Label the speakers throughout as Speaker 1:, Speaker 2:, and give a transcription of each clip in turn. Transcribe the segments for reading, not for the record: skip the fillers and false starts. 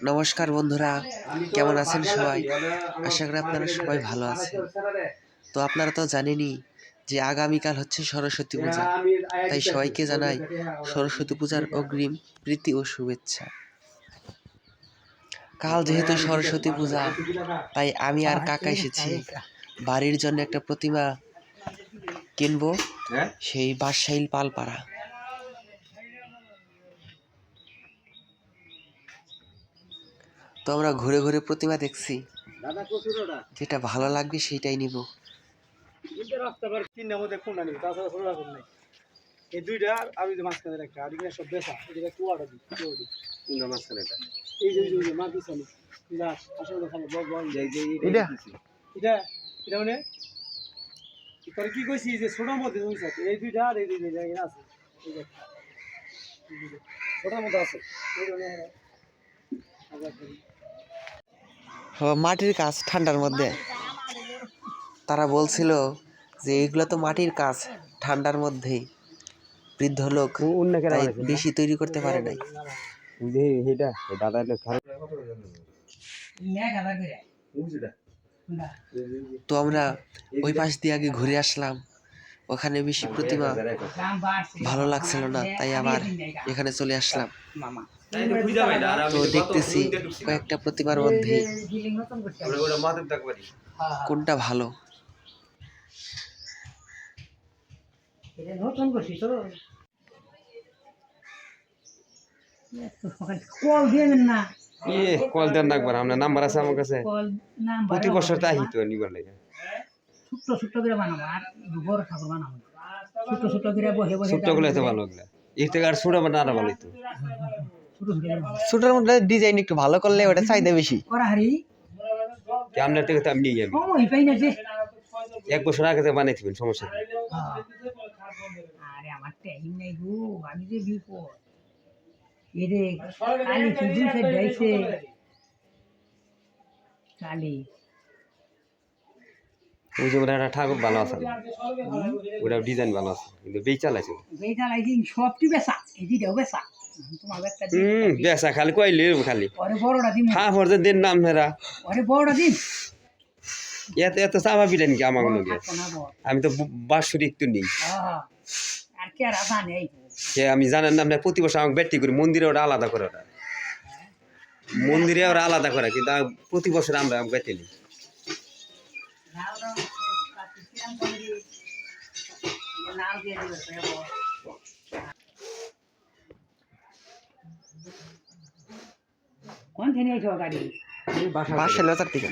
Speaker 1: নমস্কার বন্ধুরা, কেমন আছেন সবাই? আশা করি আপনারা সবাই ভালো আছেন। তো আপনারা তো জানেনই যে আগামীকাল হচ্ছে সরস্বতী পূজা, তাই সবাইকে জানাই সরস্বতী পূজার অগ্রিম প্রীতি ও শুভেচ্ছা। কাল যেহেতু সরস্বতী পূজা, তাই আমি আর কাকা এসেছি বাড়ির জন্য একটা প্রতিমা কিনবো, সেই বাদশাইল পালপাড়া। তো আমরা ঘুরে ঘুরে প্রতিমা দেখছি, যেটা ভালো লাগবে সেইটাই নিব।
Speaker 2: এই দুইটা আর ওই যে মাঝখানে একটা আর এগুলো সব বেচা এটা একটু অর্ডার দিই কোনটা মাঝখানে এটা এই যে মা পিছনে যা আসলে খালি বল বল এটা এটা এটা মানে তোর কি কইছি যে ছোটর মধ্যে হইছে এই দুইটা আর এই দুইটা জায়গা আছে এই যে ছোটর মধ্যে আছে
Speaker 1: মাটির কাজ ঠান্ডার মধ্যে, তারা বলছিল যে এগুলো তো মাটির কাজ, ঠান্ডার মধ্যেই বৃদ্ধ লোক তাই বেশি তৈরি করতে পারে নাই। তো আমরা ওই পাশ দিয়ে আগে ঘুরে আসলাম, ওখানে বেশি প্রতিমা ভালো লাগছিল না, তাই আবার এখানে চলে আসলাম। তো দেখতেছি কয়েকটা প্রতিমার মধ্যে কোনটা ভালো।
Speaker 3: কল দিবেন না
Speaker 2: কল দেন রাখবার আপনার নাম্বার আছে আমার কাছে প্রতি বছর তাই তো নিবার লাগে
Speaker 3: ছোট্ট ছোট্ট করে বানাবো আর বড় ঠাকুর বানাবো ছোট্ট ছোট্ট করে বসে বসে
Speaker 2: ছোট্ট গুলো এত ভালো লাগলে এর থেকে আর ছোট বানা আরো ভালো হইতো
Speaker 1: ছোটর মধ্যে ডিজাইন একটু ভালো করলে ওটা চাহিদা বেশি।
Speaker 3: করাহারি
Speaker 2: আপনার থেকে তো আমি নিয়ে যাবো
Speaker 3: সময় পাই না যে
Speaker 2: 1 বছর আগে থেকে বানাইছিলেন সমস্যা নেই।
Speaker 3: আরে আমার টাইম নাই গো, আমি যে বিপদ এরে কালি কি দিছে যাইছে কালি
Speaker 2: ওই যে ওটা ঠাকুর ভালো আছে ওটা ডিজাইন ভালো আছে কিন্তু বেচা লাইছে
Speaker 3: সবটি বেচা এই দিটাও বেচা তোমার একটা
Speaker 2: বেচা খালি কইলে খালি
Speaker 3: ওরে বড়টা দিন
Speaker 2: হ্যাঁ ফরজে দেন নাম হেরা
Speaker 3: ওরে বড়টা দিন
Speaker 2: এত এত চাপা বিলেন কি আমার লগে আমি তো বাসুরি একটু নেই
Speaker 3: আর কে আর জানে এই
Speaker 2: যে আমি জানেন না আপনার প্রতি বছর আমাকে ব্যাটি করি মন্দিরে ওরা আলাদা করে ওরা মন্দিরে ওরা আলাদা করে কিন্তু প্রতি বছর আমরা ব্যাটি নিই
Speaker 3: কোন থেকে এসো গাড়ি
Speaker 1: বাসা লজার থেকে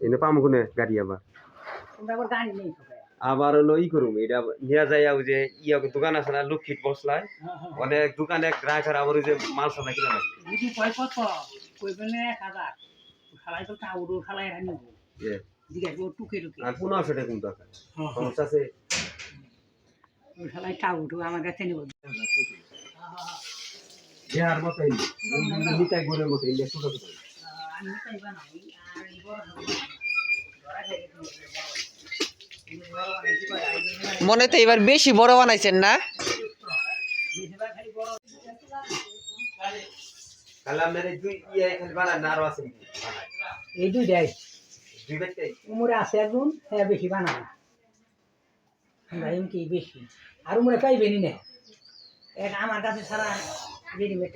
Speaker 2: এনে পাম কোনে গাড়ি আবার হলো ই করুম এটা নিয়ে যাই যে ইয়া দোকান আছে না লক্ষ্মীট বসলায় অনেক দোকানে গ্রাহকের আবার ওই যে মাল সাদা কিনা লাগে
Speaker 3: যদি কয় কত কইবেনে 1000 খালাই তো কাউরু খালাই রানি জিজ্ঞাসা ও টুকে টুকে
Speaker 2: আর 1500 টাকা কিন্তু আছে সমস্যা আছে
Speaker 3: ওই খালাই কাউরু আমার কাছে নিব
Speaker 2: ইয়ার মতই নিতাই গোলের মতো ইন্ডিয়া ছোট ছোট
Speaker 3: আমি তাই বানাই আর এই বড়
Speaker 1: মনে তো এবার বেশি বড় বানাইছেন না?
Speaker 3: এই দুইটাই উমরে আছে একজন হ্যাঁ বেশি বানায় আমরা এমকি বেশি আর উমরে পাইবেনি না এক আমার কাছে সারা রেডিমেড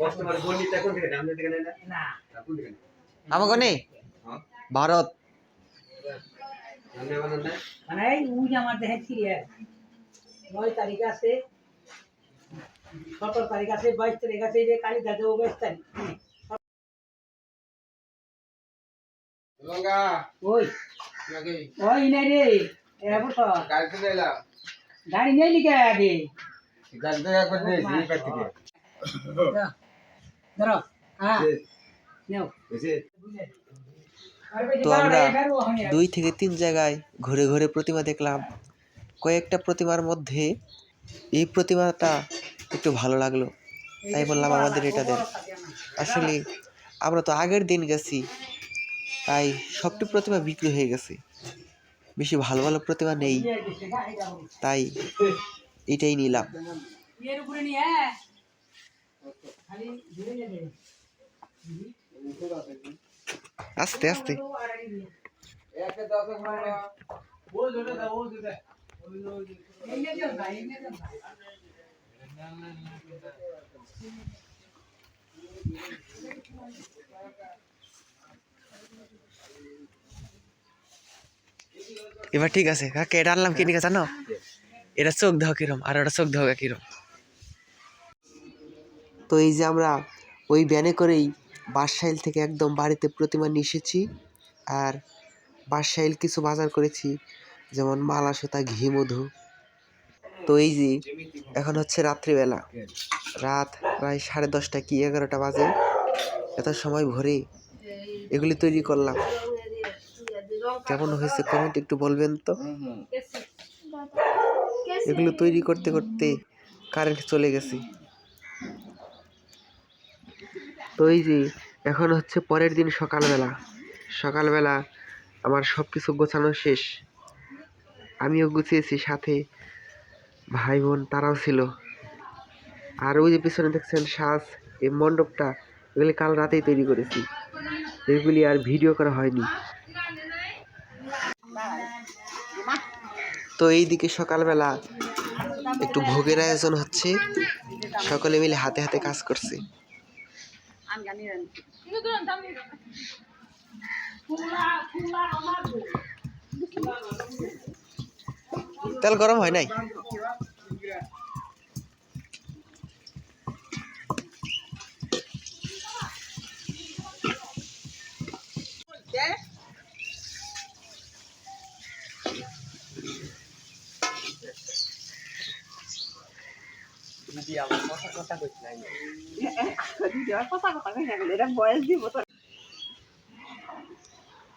Speaker 3: না
Speaker 1: আমাকে নেই ভারত
Speaker 3: মানে ওই যে আমার দেখে ছিড়ে 9 তারিখ আছে 17 তারিখ আছে 22 তারিখ আছে যে কালী দাদা 22 তারিখ ওই ওই নাই রে এবার তো গাড়ি নেই লিখে আগে ধরো হ্যাঁ নাও
Speaker 1: তো আমরা 2 থেকে 3 জায়গায় ঘুরে ঘুরে প্রতিমা দেখলাম। কয়েকটা প্রতিমার মধ্যে এই প্রতিমাটা একটু ভালো লাগলো, তাই বললাম আমাদের এটা দেন। আসলে আমরা তো আগের দিন গেছি, তাই সবটি প্রতিমা বিক্রি হয়ে গেছে, বেশি ভালো ভালো প্রতিমা নেই, তাই এটাই নিলাম। আস্তে আস্তে। এবার ঠিক আছে কাকে, এটা আনলাম কি নিকা জানো? এটা চোখ দাও কিরম, আর ওটা চোখ দাও কিরম। তো এই যে আমরা ওই ভ্যানে করেই বাদশাইল থেকে একদম বাড়িতে প্রতিমা নিয়ে এসেছি। আর বাদশাইল কিছু বাজার করেছি, যেমন মালা সুতা, ঘি, মধু। তো এই যে এখন হচ্ছে রাত্রিবেলা, রাত প্রায় 10:30 কি 11টা বাজে। এত সময় ভরে এগুলি তৈরি করলাম। কেমন হয়েছে কমেন্ট একটু বলবেন তো। এগুলো তৈরি করতে করতে কারেন্ট চলে গেছে। তো এই যে এখন হচ্ছে পরের দিন সকালবেলা। সকালবেলা আমার সব কিছু গোছানো শেষ, আমিও গুছিয়েছি, সাথে ভাই বোন তারাও ছিল। আর ওই যে পিছনে দেখছেন সাজ, এই মণ্ডপটা, এগুলি কাল রাতেই তৈরি করেছি, এগুলি আর ভিডিও করা হয়নি। তো এইদিকে সকালবেলা একটু ভোগের আয়োজন হচ্ছে, সকলে মিলে হাতে হাতে কাজ করছে। তেল গরম হয় নাই?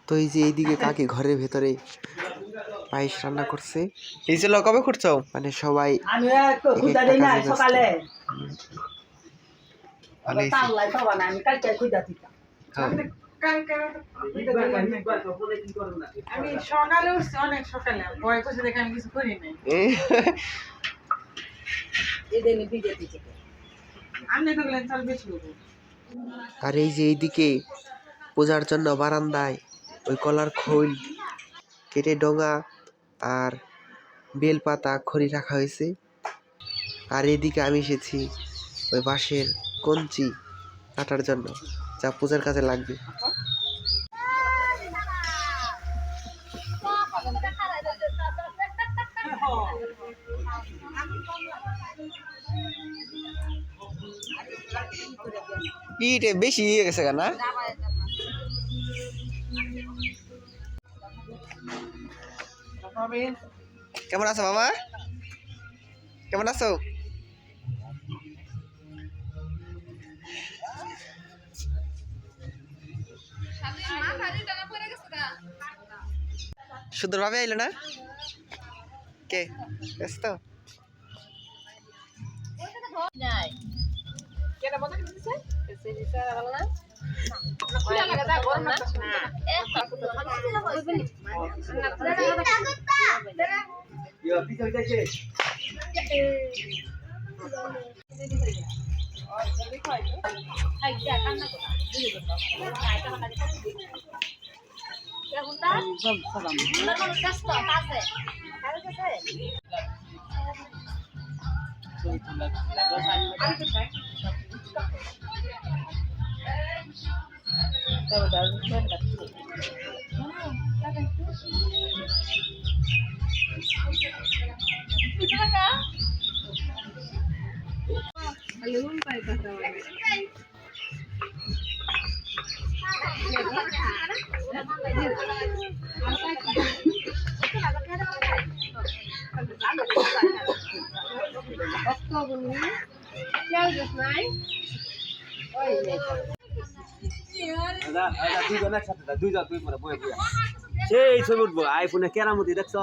Speaker 1: তো এই যে এইদিকে কাকি ঘরের ভেতরে পায়েস রান্না করছে। এই যে কবে করছো? মানে সবাই
Speaker 3: আমি একটু খুঁজা দেই না সকালে,
Speaker 1: ভালো হয়েছে।
Speaker 3: তাওলাই পাবা না, আমি কালকে খুঁজা দিতাম।
Speaker 1: হ্যাঁ।
Speaker 4: আমি সকালে উঠছি, অনেক সকালে, ভয় করছে দেখে আমি কিছু করি নাই।
Speaker 3: এদিনে ভিজে দিতে
Speaker 4: আপনি তো গেলেন চাল বেশি হবো।
Speaker 1: আর এই যে এইদিকে পূজার জন্য বারান্দায় ওই কলার খোল কেটে ডগা আর বেলপাতা খড়ি রাখা হয়েছে। আর এদিকে আমি এসেছি ওই বাঁশের কঞ্চি কাটার জন্য, যা পূজার কাজে লাগবে। ইটে বেশি হয়ে গেছে না? কেমন আছো বাবা? কেমন আছো? সুন্দরভাবে আইলো না? কে ব্যস্ত?
Speaker 2: সেই ছবি উঠবো আইফোনে কেরামতি দেখছ?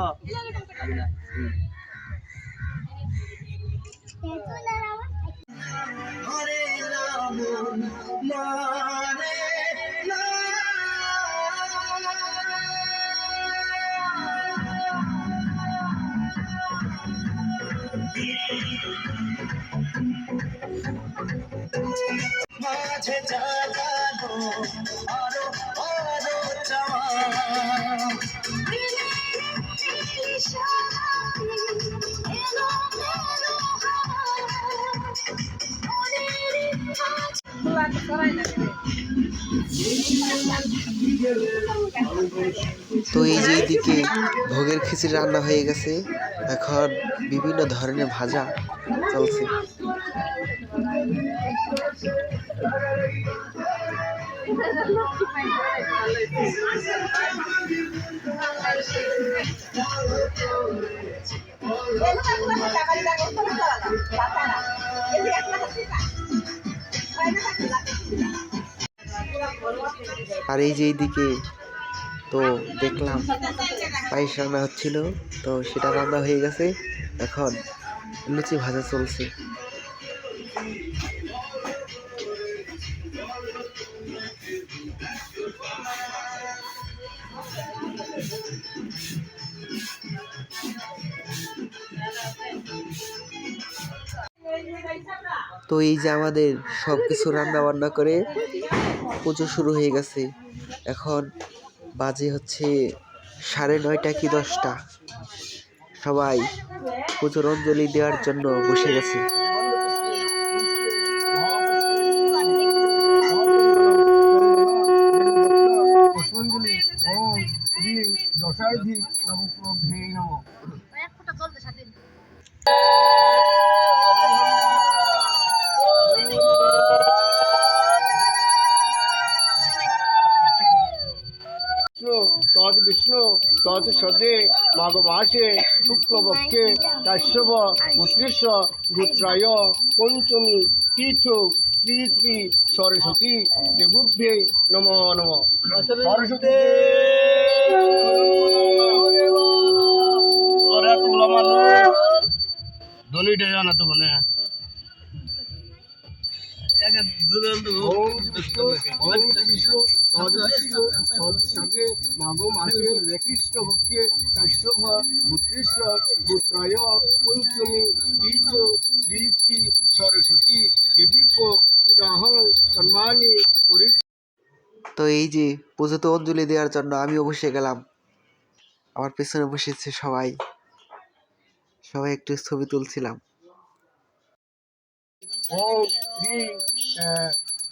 Speaker 2: মাঝে জাগানো আরো আরো চাওয়া
Speaker 1: তো এই যে এইদিকে ভোগের খিচুড়ি রান্না হয়ে গেছে, এখন বিভিন্ন ধরনের ভাজা চলছে। আর এই যে এইদিকে তো দেখলাম পায়েস রান্না হচ্ছিল, তো সেটা রান্না হয়ে গেছে, এখন লুচি ভাজা চলছে। তো এই যে আমাদের সব কিছু রান্না বান্না করে পুজো শুরু হয়ে গেছে। এখন বাজে হচ্ছে 9:30 কি 10টা। সবাই পুজোর অঞ্জলি দেওয়ার জন্য বসে গেছে।
Speaker 2: তদ বিষ্ণু তদ সদে মাঘ মাসে শুক্লপক্ষে কাশ্যপ গোত্রেশ গোত্রায় পঞ্চমী তীর্থ শ্রী শ্রী সরস্বতী দেবুভ্যে নমো নমঃ। সরস্বতী দলিটা জানা তো মানে মাঘ মাসে কৃষ্ণ ভক্তে কাশ্যপ গোত্রেশ গোত্রায় পঞ্চমী তীর্থ শ্রী শ্রী সরস্বতী দেবী পূজাহং সম্মানী করি।
Speaker 1: তো এই যে পুজোতে অঞ্জলি দেওয়ার জন্য আমিও বসে গেলাম। আমার পেছনে বসেছে সবাই একটু ছবি তুলছিলাম।
Speaker 2: ওম শ্রী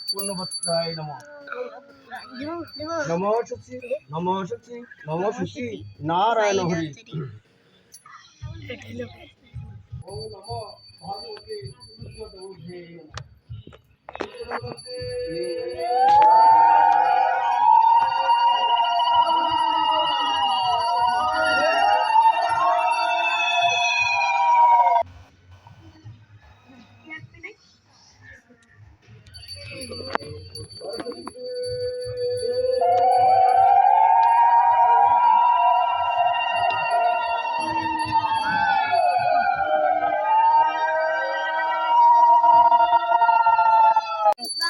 Speaker 2: পূর্ণভদ্রায় নমঃ। নমঃ সচি নমঃ সচি নমঃ সচি নারায়ণ হরি। ওম নমঃ ভগবতে বিষ্ণুদেবে নমঃ।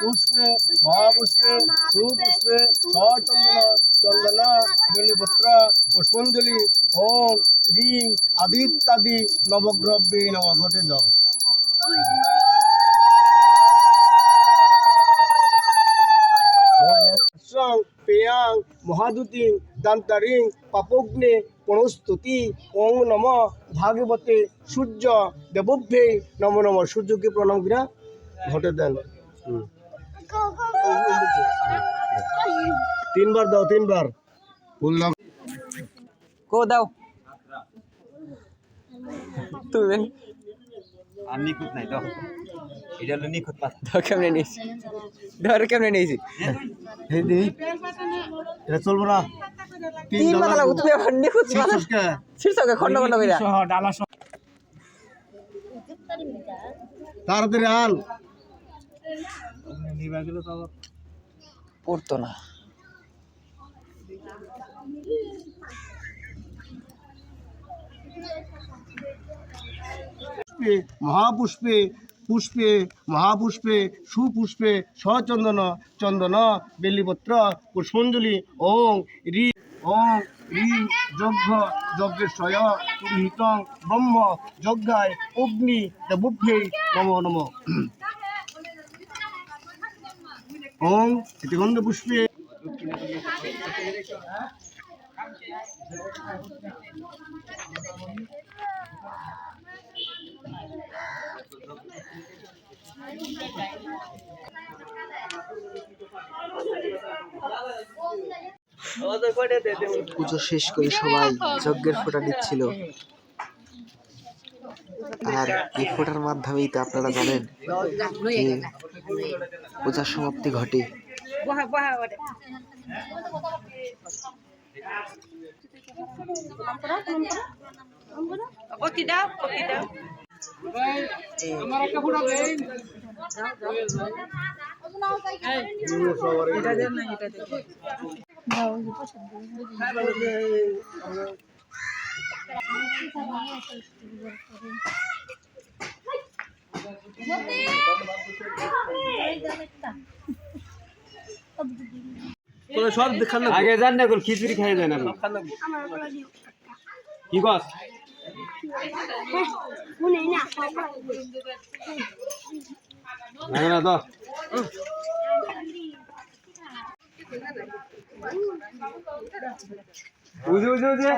Speaker 2: পুষ্পে মহাপুষ্পে সুপুষ্পে সচন্দন চন্দন বেলিপত্র পুষ্পাঞ্জলি ওম হ্রিং আদিত্যাদি নবগ্রহে নমঃ। ঘটে দাও। পেয়াং মহাদুতিং দান্তারিং পাপগ্নে প্রণস্তুতি ওং নমঃ ভাগবতে সূর্য দেবভ্যে নমো নমঃ। সূর্যকে প্রণাম কিনা ঘটে দেন। 3 বার দাও, 3 বার বললাম।
Speaker 1: কো দাও তুমি
Speaker 5: আর নিখুঁত নাই তো, এটা হলো নিখুঁত পাতা।
Speaker 1: দাও কেমনে নিয়েছি, ধর কেমনে নিয়েছি।
Speaker 2: এটা চলবো না।
Speaker 1: 3 মাথা লাগো তুমি, এখন নিখুঁত শীর্ষকে খন্ড খন্ড করে
Speaker 2: ডালা সহ তাড়াতাড়ি আন।
Speaker 1: পড়তো না।
Speaker 2: মহাপুষ্পে পুষ্পে মহাপুষ্পে সুপুষ্পে সচন্দন চন্দন বেলিপত্র পুষ্পাঞ্জলি ওং রি ওং রি যজ্ঞ যজ্ঞেশ্বয় পুরোহিতং ব্রহ্ম যজ্ঞায় অগ্নি দেবভ্যে নমো নমঃ। ওং ইতি গন্ধ পুষ্পে
Speaker 1: পুজো শেষ করে সবাই যজ্ঞের ফোঁটা দিচ্ছিল। আর এই ফোঁটার মাধ্যমেই তো আপনারা জানেন যে পূজার সমাপ্তি ঘটে।
Speaker 2: আমার একটা ফোঁটা দেন
Speaker 4: এটা দেন না, এটা দেন।
Speaker 2: সব দেখান না
Speaker 5: আগে যান না এখন খিচুড়ি খাই যায় না কি কস না তো উজে উজে উজে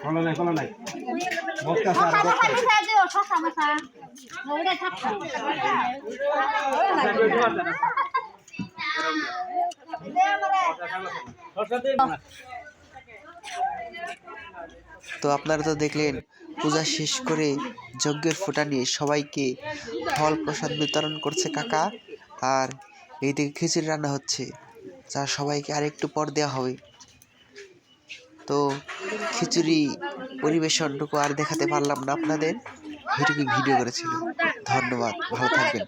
Speaker 5: কোনো নাই কোনো নাই বস্তা সার বস্তা
Speaker 1: তো আপনারা তো দেখলেন পূজা শেষ করে যজ্ঞের ফোঁটা নিয়ে সবাইকে ফল প্রসাদ বিতরণ করছে কাকা। আর এইদিকে খিচুড়ি রান্না হচ্ছে, যা সবাইকে আরেকটু পর দেওয়া হবে। তো খিচুড়ি পরিবেশনটুকু আর দেখাতে পারলাম না আপনাদের, এটুকু ভিডিও করেছিল। ধন্যবাদ, ভালো থাকবেন।